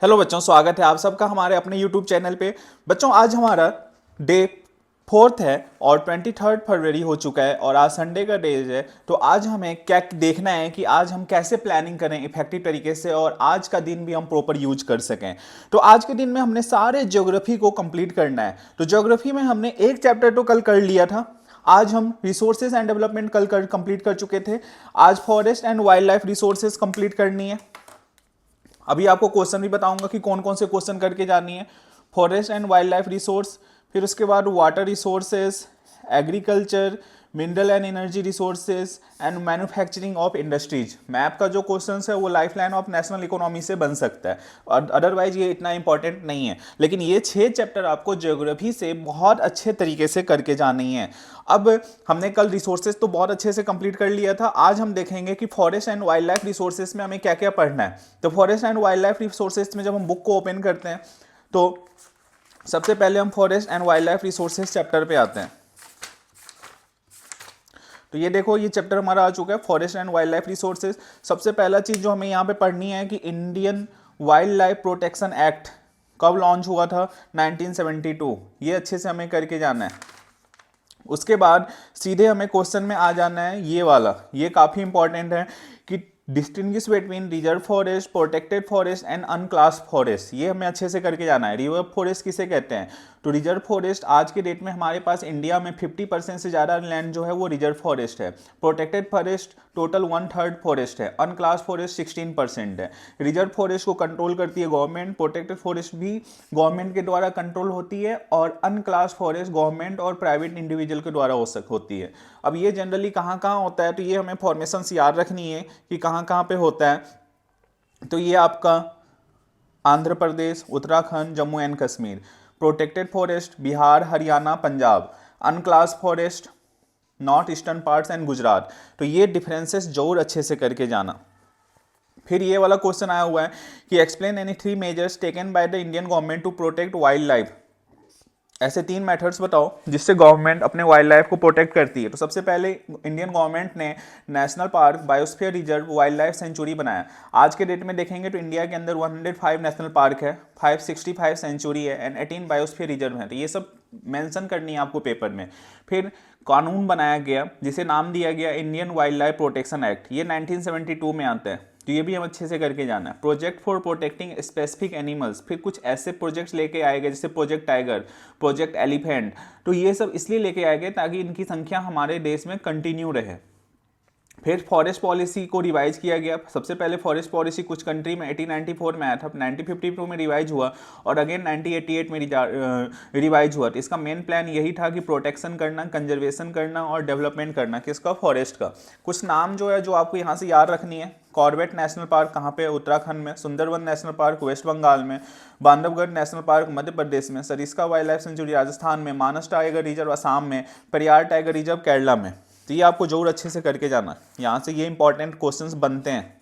Hello बच्चों, स्वागत है आप सबका हमारे अपने यूट्यूब चैनल पे। बच्चों, आज हमारा डे 4 है और 23 फरवरी हो चुका है और आज संडे का डे है। तो आज हमें क्या देखना है कि आज हम कैसे प्लानिंग करें इफेक्टिव तरीके से और आज का दिन भी हम प्रॉपर यूज कर सकें। तो आज के दिन में हमने सारे ज्योग्राफी को कंप्लीट करना है। तो ज्योग्राफी में हमने एक चैप्टर तो कल कर लिया था। आज हम रिसोर्सेज एंड डेवलपमेंट कल कंप्लीट कर चुके थे। आज forest and wild life resources complete करनी है। अभी आपको क्वेश्चन भी बताऊंगा कि कौन कौन से क्वेश्चन करके जानी है। Forest and wild life resource, फिर उसके बाद water resources, agriculture, mineral and energy resources and manufacturing of industries. Map का जो क्वेश्चन है वो life line of national economy से बन सकता है और अदरवाइज ये इतना इंपॉर्टेंट नहीं है। लेकिन ये 6 चैप्टर आपको ज्योग्राफी से बहुत अच्छे तरीके से करके जानी है। अब हमने कल रिसोर्सेज तो बहुत अच्छे से कंप्लीट कर लिया था। आज हम देखेंगे कि forest and wild life resources में हमें क्या क्या पढ़ना है। तो forest and wild life resources में जब हम बुक को ओपन करते हैं तो सबसे पहले हम forest and wild life resources chapter पे आते हैं। तो ये देखो, ये चैप्टर हमारा आ चुका है, forest and wild life resources. सबसे पहला चीज जो हमें यहाँ पे पढ़नी है कि Indian wild life protection act कब लॉन्च हुआ था? 1972। ये अच्छे से हमें करके जाना है। उसके बाद सीधे हमें क्वेश्चन में आ जाना है ये वाला, ये काफ़ी इंपॉर्टेंट है कि distinguish between reserve forest, protected forest and unclassed forest. ये हमें अच्छे से करके जाना है। रिजर्व फॉरेस्ट किसे कहते हैं? तो रिजर्व फॉरेस्ट आज के डेट में हमारे पास इंडिया में 50% से ज़्यादा लैंड जो है वो रिजर्व फॉरेस्ट है। प्रोटेक्टेड फॉरेस्ट टोटल 1/3 फॉरेस्ट है। अनक्लास फॉरेस्ट 16% है। रिजर्व फॉरेस्ट को कंट्रोल करती है गवर्नमेंट, प्रोटेक्टेड फॉरेस्ट भी गवर्नमेंट के द्वारा कंट्रोल होती है और अनक्लास फॉरेस्ट गवर्नमेंट और प्राइवेट इंडिविजुअल के द्वारा होती है। अब ये जनरली कहाँ कहाँ होता है, तो ये हमें फॉर्मेशन याद रखनी है कि कहाँ कहाँ पे होता है। तो ये आपका Andhra Pradesh, Uttarakhand, Jammu and Kashmir. Protected forest Bihar, Haryana, Punjab. Unclassed forest north eastern parts and Gujarat. तो ये डिफरेंसेस जरूर अच्छे से करके जाना। फिर ये वाला क्वेश्चन आया हुआ है कि explain any 3 measures taken by the Indian government to protect wild life. ऐसे 3 मेथड्स बताओ जिससे गवर्नमेंट अपने वाइल्ड लाइफ को प्रोटेक्ट करती है। तो सबसे पहले इंडियन गवर्नमेंट ने national park, biosphere reserve, wild life century बनाया। आज के डेट में देखेंगे तो इंडिया के अंदर 105 नेशनल पार्क है, 565 सेंचुरी है एंड 18 बायोस्फीयर रिजर्व है। तो ये सब मेंशन करनी है आपको पेपर में। फिर कानून बनाया गया जिसे नाम दिया गया Indian wild life protection act. ये 1972 में आता है। तो ये भी हम अच्छे से करके जाना है। Project for protecting specific animals, फिर कुछ ऐसे प्रोजेक्ट्स लेके आए गए जैसे प्रोजेक्ट टाइगर, प्रोजेक्ट एलिफेंट। तो ये सब इसलिए लेके आए गए ताकि इनकी संख्या हमारे देश में कंटिन्यू रहे। फिर फॉरेस्ट पॉलिसी को रिवाइज किया गया। सबसे पहले फॉरेस्ट पॉलिसी कुछ कंट्री में 1894 में आया था, 1952 में रिवाइज हुआ और अगेन 1988 में रिवाइज हुआ। तो इसका मेन प्लान यही था कि प्रोटेक्शन करना, कंजर्वेशन करना और डेवलपमेंट करना किसका? फॉरेस्ट का। कुछ नाम जो है जो आपको यहाँ से याद रखनी है। कॉर्बेट नेशनल पार्क कहाँ पे? उत्तराखंड में। Sundarban national park West Bengal में। बांधवगढ़ नेशनल पार्क मध्य प्रदेश में। Sariska wild life sanctuary Rajasthan में। मानस टाइगर रिजर्व असम में। पेरियार टाइगर रिजर्व केरला में। तो ये आपको जरूर अच्छे से करके जाना। यहाँ से ये इंपॉर्टेंट क्वेश्चंस बनते हैं।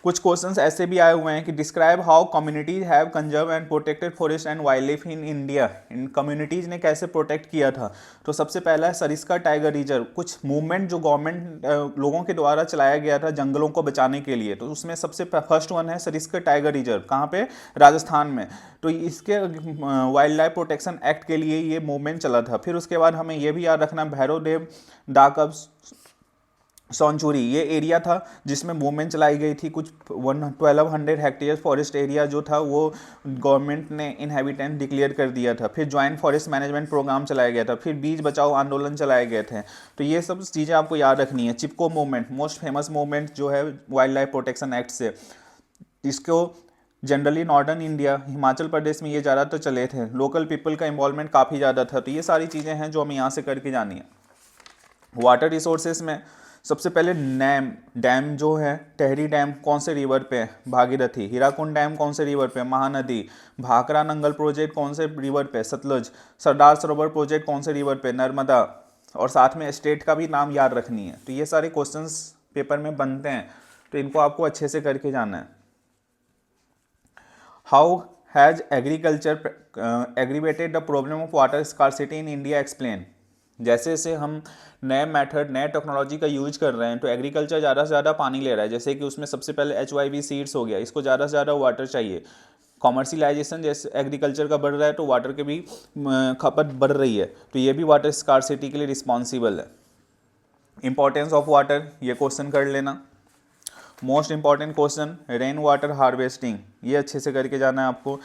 कुछ क्वेश्चंस ऐसे भी आए हुए हैं कि describe how communities have conserve and protected forest and wild life in India. In communities ने कैसे प्रोटेक्ट किया था? तो सबसे पहला है सरिस्का टाइगर रिजर्व। कुछ मूवमेंट जो गवर्नमेंट लोगों के द्वारा चलाया गया था जंगलों को बचाने के लिए, तो उसमें सबसे फर्स्ट वन है सरिस्का टाइगर रिजर्व। कहाँ पे? राजस्थान में। तो इसके वाइल्ड लाइफ प्रोटेक्शन एक्ट के लिए ये मूवमेंट चला था। फिर उसके बाद हमें यह भी याद रखना भैरवदेव डाकब सेंचुरी, ये एरिया था जिसमें मूवमेंट चलाई गई थी। कुछ 1200 हेक्टेयर फॉरेस्ट एरिया जो था वो गवर्नमेंट ने इनहेबिटेंट डिक्लेयर कर दिया था। फिर जॉइंट फॉरेस्ट मैनेजमेंट प्रोग्राम चलाया गया था। फिर बीज बचाओ आंदोलन चलाए गए थे। तो ये सब चीज़ें आपको याद रखनी है। चिपको मूवमेंट मोस्ट फेमस मूवमेंट जो है वाइल्ड लाइफ प्रोटेक्शन एक्ट से। इसको generally northern India, Himachal Pradesh में ये ज़्यादातर चले थे। लोकल पीपल का इन्वॉल्वमेंट काफ़ी ज़्यादा था। तो ये सारी चीज़ें हैं जो हमें यहाँ से करके जानी है। वाटर रिसोर्सेज में सबसे पहले डैम जो है, टेहरी डैम कौन से रिवर पे है? भागीरथी। हीराकुंड डैम कौन से रिवर पे? महानदी। भाखरा नंगल प्रोजेक्ट कौन से रिवर पे? सतलुज। सरदार सरोवर प्रोजेक्ट कौन से रिवर पे? नर्मदा। और साथ में स्टेट का भी नाम याद रखनी है। तो ये सारे क्वेश्चंस पेपर में बनते हैं, तो इनको आपको अच्छे से करके जाना है। How has agriculture aggravated the problem of water scarcity in India? Explain. जैसे जैसे हम नए मेथड नए टेक्नोलॉजी का यूज कर रहे हैं तो एग्रीकल्चर ज़्यादा से ज़्यादा पानी ले रहा है। जैसे कि उसमें सबसे पहले HYV सीड्स हो गया, इसको ज़्यादा से ज़्यादा वाटर चाहिए। कॉमर्शियलाइजेशन जैसे एग्रीकल्चर का बढ़ रहा है तो वाटर के भी खपत बढ़ रही है, तो ये भी वाटर स्कार्सिटी के लिए रिस्पॉन्सिबल है। इंपॉर्टेंस ऑफ वाटर, ये क्वेश्चन कर लेना। Most important question rain water harvesting, ये अच्छे से करके जाना है आपको।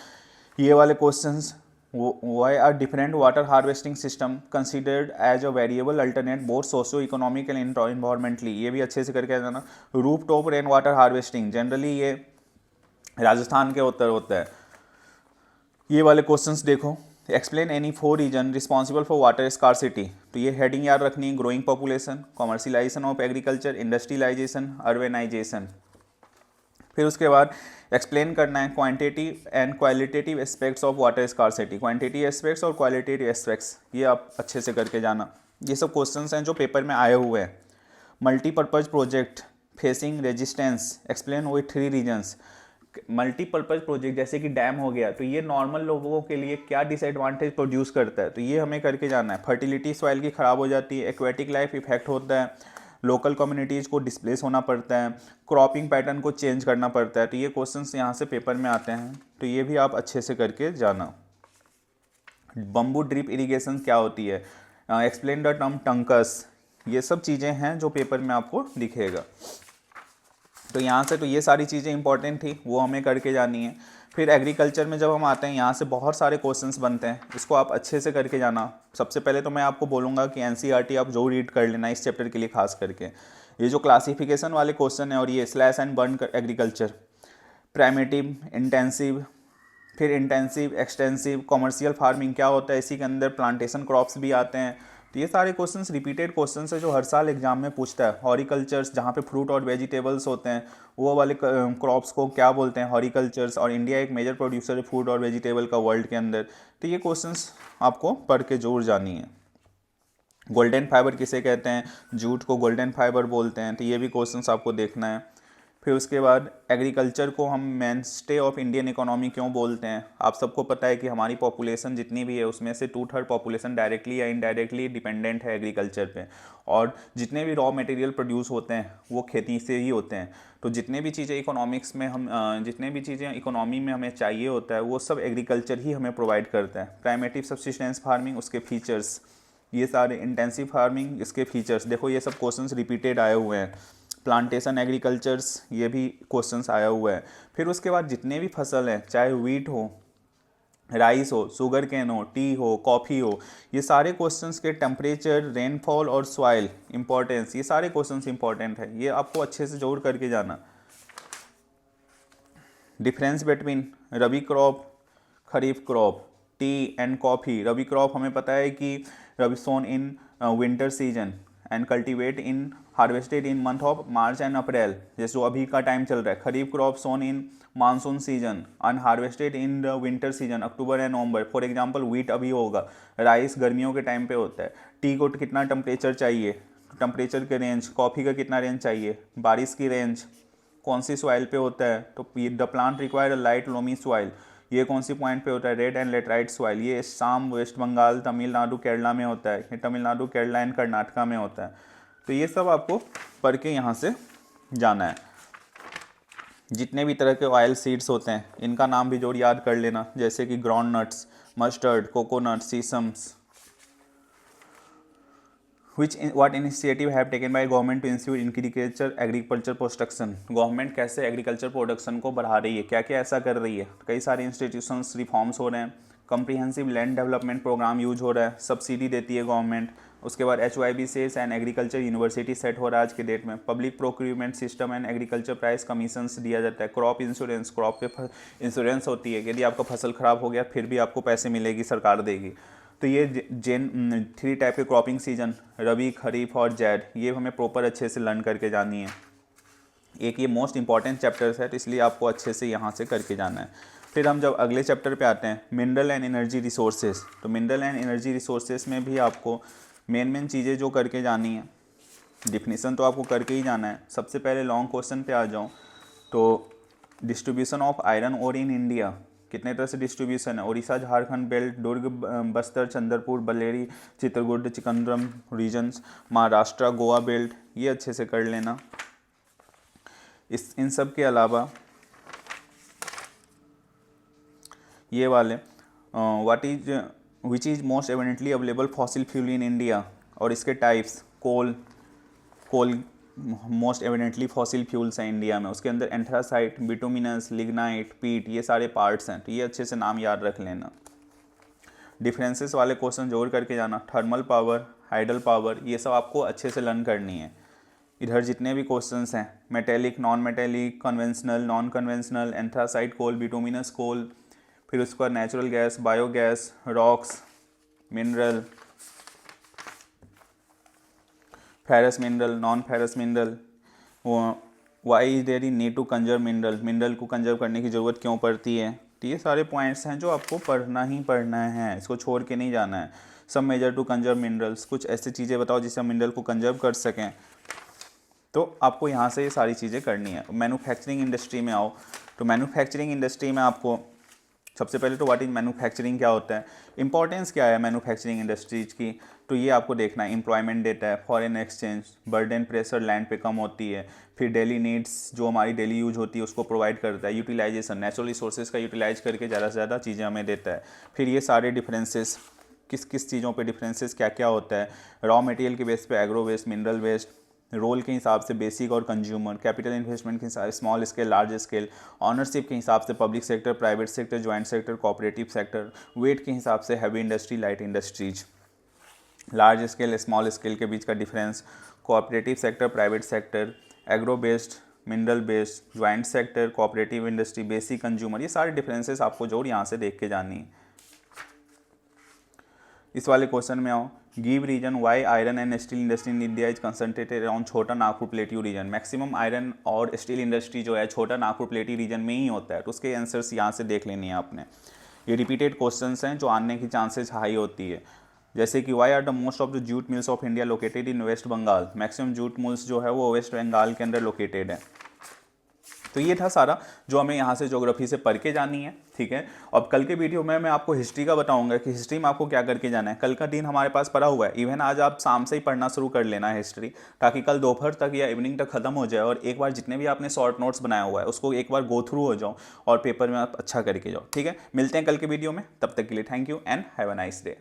ये वाले questions, why are different water harvesting system considered as a variable alternate both socio economic and environmentally, ये भी अच्छे से करके जाना। Roof top rain water harvesting, generally ये राजस्थान के उत्तर होता है। ये वाले क्वेश्चंस देखो। Explain any 4 reason responsible for water scarcity, तो ये हेडिंग याद रखनी है। Growing population, commercialisation of agriculture, industrialisation, urbanisation. फिर उसके बाद एक्सप्लेन करना है quantitative and qualitative aspects of water scarcity, quantity aspects और क्वालिटेटिव एस्पेक्ट्स, ये आप अच्छे से करके जाना। ये सब क्वेश्चंस हैं जो पेपर में आए हुए हैं। Multipurpose project facing resistance, explain with 3 reasons. Multipurpose project जैसे कि डैम हो गया, तो ये नॉर्मल लोगों के लिए क्या डिसएडवांटेज प्रोड्यूस करता है, तो ये हमें करके जाना है। फर्टिलिटी सॉइल की ख़राब हो जाती है, एक्वेटिक लाइफ इफेक्ट होता है, लोकल कम्युनिटीज़ को डिस्प्लेस होना पड़ता है, क्रॉपिंग पैटर्न को चेंज करना पड़ता है, तो ये क्वेश्चंस यहाँ से पेपर में आते हैं, तो ये भी आप अच्छे से करके जाना। बम्बू ड्रिप इरिगेशन क्या होती है, एक्सप्लेन द टर्म टंकस, ये सब चीज़ें हैं जो पेपर में आपको दिखेगा। तो यहाँ से तो ये सारी चीज़ें इंपॉर्टेंट थी, वो हमें करके जानी है। फिर एग्रीकल्चर में जब हम आते हैं, यहाँ से बहुत सारे क्वेश्चंस बनते हैं, इसको आप अच्छे से करके जाना। सबसे पहले तो मैं आपको बोलूँगा कि NCERT आप जो रीड कर लेना इस चैप्टर के लिए खास करके। ये जो क्लासिफिकेशन वाले क्वेश्चन है और ये slash and burn agriculture, primitive, intensive, फिर इंटेंसिव, एक्सटेंसिव, कॉमर्शियल फार्मिंग क्या होता है, इसी के अंदर प्लांटेशन क्रॉप्स भी आते हैं। तो ये सारे क्वेश्चंस रिपीटेड क्वेश्चंस है जो हर साल एग्जाम में पूछता है। हॉरिकल्चर्स जहाँ पे फ्रूट और वेजिटेबल्स होते हैं, वो वाले क्रॉप्स को क्या बोलते हैं, हॉरिकल्चर्स, और इंडिया एक मेजर प्रोड्यूसर है फूड और वेजिटेबल का वर्ल्ड के अंदर। तो ये क्वेश्चंस आपको पढ़ के जरूर जानी है। गोल्डन फाइबर किसे कहते हैं, जूट को गोल्डन फाइबर बोलते हैं, तो ये भी क्वेश्चंस आपको देखना है। फिर उसके बाद एग्रीकल्चर को हम मेनस्टे ऑफ इंडियन इकोनॉमी क्यों बोलते हैं। आप सबको पता है कि हमारी पॉपुलेशन जितनी भी है उसमें से 2/3 पॉपुलेशन डायरेक्टली या इनडायरेक्टली डिपेंडेंट है एग्रीकल्चर पे, और जितने भी रॉ मटेरियल प्रोड्यूस होते हैं वो खेती से ही होते हैं। तो जितने भी चीज़ें इकोनॉमिक्स में हम जितने भी चीज़ें इकोनॉमी में हमें चाहिए होता है वो सब एग्रीकल्चर ही हमें प्रोवाइड करता है। प्राइमेटिव सब्सिस्टेंस फार्मिंग, उसके फीचर्स, ये सारे इंटेंसिव फार्मिंग, इसके फीचर्स देखो, ये सब क्वेश्चंस रिपीटेड आए हुए हैं। प्लांटेशन एग्रीकल्चर्स, ये भी क्वेश्चंस आया हुआ है। फिर उसके बाद जितने भी फसल हैं, चाहे व्हीट हो, राइस हो, शुगर केन हो, टी हो, कॉफ़ी हो, ये सारे क्वेश्चंस के टेम्परेचर, रेनफॉल और सॉइल इंपॉर्टेंस, ये सारे क्वेश्चंस इंपॉर्टेंट है, ये आपको अच्छे से जरूर करके जाना। Difference between rabi crop, kharif crop, tea and coffee. Rabi crop हमें पता है कि rabi sown in winter season and cultivate in harvested in month of March and April, जैसे जो अभी का टाइम चल रहा है। Kharif crop sown in monsoon season and harvested in the winter season, October and November. For example wheat अभी होगा, rice गर्मियों के टाइम पे होता है। टी को कितना टेम्परेचर चाहिए, टेम्परेचर के रेंज, कॉफ़ी का कितना रेंज चाहिए, बारिश की रेंज, कौन सी सॉइल पे होता है, तो the plant require a light loamy soil, ये कौन सी पॉइंट पे होता है, रेड एंड लेटराइट सॉइल, ये असम, वेस्ट बंगाल, तमिलनाडु, केरला में होता है, ये तमिलनाडु, केरला एंड कर्नाटका में होता है। तो ये सब आपको पढ़ के यहाँ से जाना है। जितने भी तरह के ऑयल सीड्स होते हैं इनका नाम भी जोड़ याद कर लेना, जैसे कि groundnuts, mustard, coconut, sesames. what initiative have taken by government to ensure agriculture production, government कैसे एग्रीकल्चर प्रोडक्शन को बढ़ा रही है, क्या क्या ऐसा कर रही है। कई सारे इंस्टीट्यूशंस रिफॉर्म्स हो रहे हैं, comprehensive land development program use हो रहा है, सब्सिडी देती है गवर्नमेंट। उसके बाद HYB cess and agriculture university set हो रहा है आज के डेट में। Public procurement system and agriculture price commissions दिया जाता है। क्रॉप इंश्योरेंस, क्रॉप पे इंश्योरेंस होती है, यदि आपका फसल खराब हो गया फिर भी आपको पैसे मिलेगी, सरकार देगी। तो ये 3 टाइप के क्रॉपिंग सीजन, रबी, खरीफ और जैद, ये हमें प्रॉपर अच्छे से लर्न करके जानी है। एक ये मोस्ट इंपॉर्टेंट चैप्टर्स है, तो इसलिए आपको अच्छे से यहाँ से करके जाना है। फिर हम जब अगले चैप्टर पे आते हैं, मिनरल एंड एनर्जी रिसोर्सेज, तो मिनरल एंड एनर्जी रिसोर्सेज में भी आपको मेन चीज़ें जो करके जानी है, डिफिनीसन तो आपको करके ही जाना है। सबसे पहले लॉन्ग क्वेश्चन पे आ जाऊँ तो distribution of iron ore in India, कितने तरह से डिस्ट्रीब्यूशन है, उड़ीसा, झारखंड बेल्ट, दुर्ग, बस्तर, चंद्रपुर, बल्लेरी, चित्रकूट, चिकंदरम रीजन्स, महाराष्ट्र, गोवा बेल्ट, ये अच्छे से कर लेना। इन सब के अलावा ये वाले what is which is most evidently available fossil fuel in India, और इसके टाइप्स, कोल मोस्ट एविडेंटली फॉसिल फ्यूल्स हैं इंडिया में, उसके अंदर एंथ्रासाइट, बिटुमिनस, लिग्नाइट, पीट, ये सारे पार्ट्स हैं, तो ये अच्छे से नाम याद रख लेना। डिफरेंसेस वाले क्वेश्चन जोड़ करके जाना, थर्मल पावर, हाइडल पावर, ये सब आपको अच्छे से लर्न करनी है। इधर जितने भी क्वेश्चंस हैं, metallic, non metallic, conventional, non conventional, anthracite coal, bituminous coal, फिर उसके बाद natural gas, biogas, rocks, mineral, ferrous mineral, non ferrous mineral, why there is need to conserve mineral, mineral को कंजर्व करने की ज़रूरत क्यों पड़ती है। तो ये सारे पॉइंट्स हैं जो आपको पढ़ना ही पढ़ना है, इसको छोड़ के नहीं जाना है। सब मेजर टू कंजर्व मिनरल्स, कुछ ऐसी चीज़ें बताओ जिससे हम मिनरल को कंजर्व कर सकें, तो आपको यहाँ से ये सारी चीज़ें करनी है। मैन्युफैक्चरिंग इंडस्ट्री में आओ, तो मैन्युफैक्चरिंग इंडस्ट्री में आपको सबसे पहले तो व्हाट इज मैन्युफैक्चरिंग क्या होता है, इंपॉर्टेंस क्या है मैन्युफैक्चरिंग इंडस्ट्रीज की, तो ये आपको देखना है। एम्प्लॉयमेंट देता है, foreign exchange, burden pressure land पे कम होती है, फिर डेली नीड्स जो हमारी डेली यूज होती है उसको प्रोवाइड करता है, यूटिलाइजेशन, नेचुरल रिसोर्सेज का यूटिलाइज करके ज़्यादा से ज़्यादा चीज़ें हमें देता है। फिर ये सारे डिफरेंसेस, किस किस चीज़ों पे डिफरेंसेस क्या क्या होता है, रॉ मटेरियल के बेस पे agro waste, mineral waste, role के हिसाब से बेसिक और कंज्यूमर, कैपिटल इन्वेस्टमेंट के हिसाब से small scale, large scale, ownership के हिसाब से public sector, private sector, joint sector, cooperative sector, weight के हिसाब से heavy industry, light industries, large scale small scale के बीच का difference, cooperative sector, private sector, agro based, mineral based, joint sector, cooperative industry, basic consumer, ये सारे differences आपको जोड़ यहाँ से देख के जानी है। इस वाले क्वेश्चन में आओ, give reason why iron and steel industry in India is concentrated around Chhota Nagpur plateau region. Maximum iron और स्टील इंडस्ट्री जो है छोटा नागपुर प्लेट्यू रीजन में ही होता है, तो उसके आंसर्स यहाँ से देख लेनी है आपने। ये रिपीटेड क्वेश्चंस हैं जो आने की चांसेस हाई होती है, जैसे कि why are the most of the jute mills of India located in West Bengal. Maximum jute mills जो है वो वेस्ट बंगाल के अंदर लोकेटेड है। तो ये था सारा जो हमें यहाँ से ज्योग्राफी से पढ़ के जानी है, ठीक है। अब कल के वीडियो में मैं आपको हिस्ट्री का बताऊंगा कि हिस्ट्री में आपको क्या करके जाना है। कल का दिन हमारे पास पड़ा हुआ है, इवन आज आप शाम से ही पढ़ना शुरू कर लेना है हिस्ट्री, ताकि कल दोपहर तक या इवनिंग तक खत्म हो जाए और एक बार जितने भी आपने शॉर्ट नोट्स बनाया हुआ है उसको एक बार गो थ्रू हो जाओ और पेपर में आप अच्छा करके जाओ, ठीक है। मिलते हैं कल के वीडियो में, तब तक के लिए thank you and have a nice day.